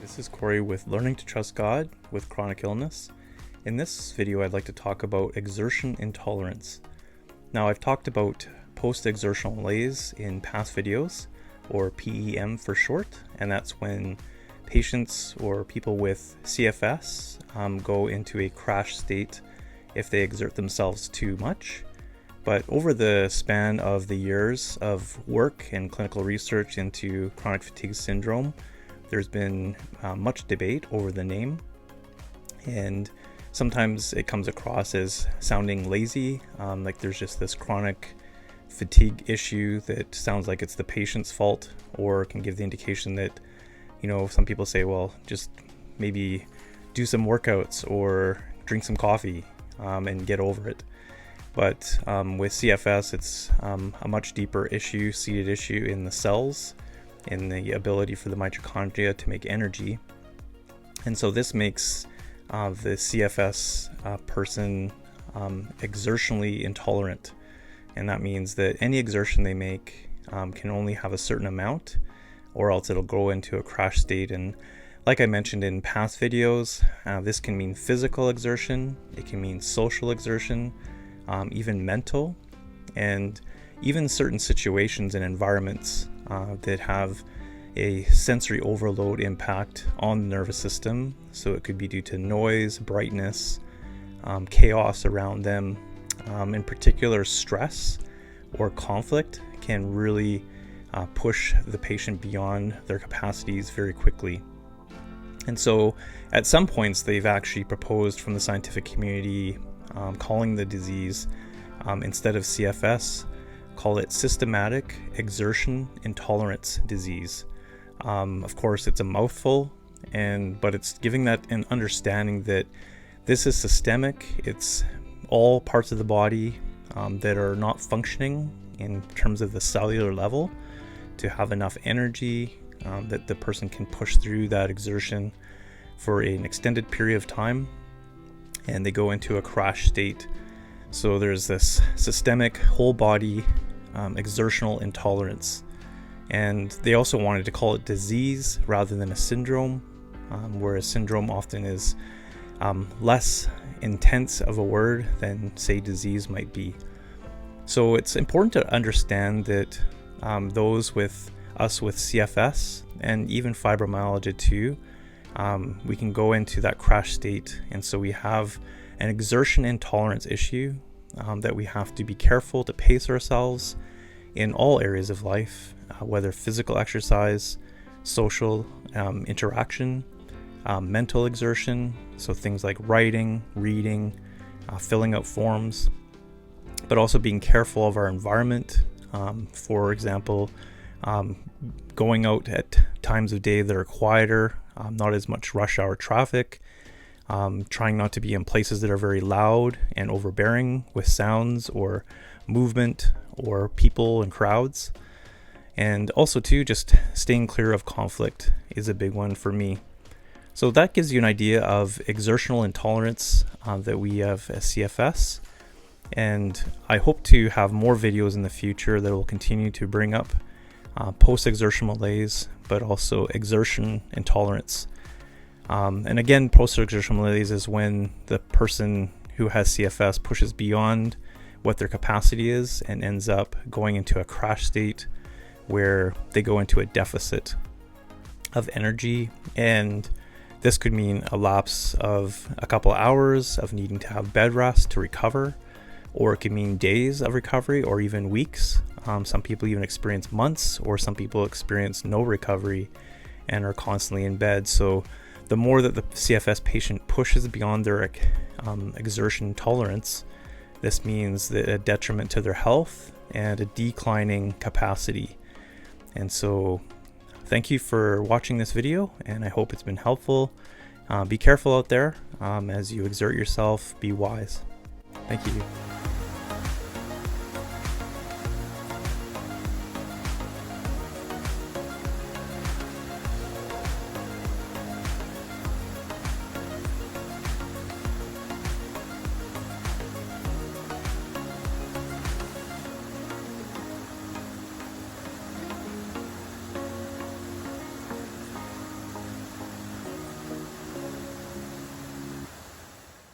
This is Corey with Learning to Trust God with Chronic Illness. In this video, I'd like to talk about exertion intolerance. Now, I've talked about post-exertional malaise in past videos, or PEM for short, and that's when patients or people with CFS go into a crash state if they exert themselves too much. But over the span of the years of work and clinical research into chronic fatigue syndrome, there's been much debate over the name, and sometimes it comes across as sounding lazy, like there's just this chronic fatigue issue that sounds like it's the patient's fault, or can give the indication that, some people say, well, just maybe do some workouts or drink some coffee and get over it. But with CFS, it's a much deeper issue, seated issue in the cells, in the ability for the mitochondria to make energy. And so this makes the CFS person exertionally intolerant. And that means that any exertion they make can only have a certain amount, or else it'll go into a crash state. And like I mentioned in past videos, this can mean physical exertion, it can mean social exertion, even mental, and even certain situations and environments that have a sensory overload impact on the nervous system. So it could be due to noise, brightness, chaos around them. In particular, stress or conflict can really push the patient beyond their capacities very quickly. And so at some points, they've actually proposed from the scientific community calling the disease, instead of CFS, call it systematic exertion intolerance disease. Of course, it's a mouthful, but it's giving that an understanding that this is systemic. It's all parts of the body that are not functioning in terms of the cellular level to have enough energy that the person can push through that exertion for an extended period of time, and they go into a crash state. So there's this systemic whole body exertional intolerance. And they also wanted to call it disease rather than a syndrome, whereas syndrome often is less intense of a word than, say, disease might be. So it's important to understand that those with CFS and even fibromyalgia too, we can go into that crash state. And so we have an exertion intolerance issue that we have to be careful to pace ourselves in all areas of life, whether physical exercise, social interaction, mental exertion, so things like writing, reading, filling out forms, but also being careful of our environment. For example, going out at times of day that are quieter, not as much rush hour traffic, trying not to be in places that are very loud and overbearing with sounds or movement or people and crowds. And also too, just staying clear of conflict is a big one for me. So that gives you an idea of exertional intolerance that we have as CFS. And I hope to have more videos in the future that will continue to bring up post-exertional malaise, but also exertion intolerance. And again, post-exertional malaise is when the person who has CFS pushes beyond what their capacity is and ends up going into a crash state where they go into a deficit of energy. And this could mean a lapse of a couple hours of needing to have bed rest to recover, or it could mean days of recovery or even weeks. Some people even experience months, or some people experience no recovery and are constantly in bed. So the more that the CFS patient pushes beyond their exertion tolerance, this means that a detriment to their health and a declining capacity. And so thank you for watching this video, and I hope it's been helpful. Be careful out there as you exert yourself. Be wise. Thank you.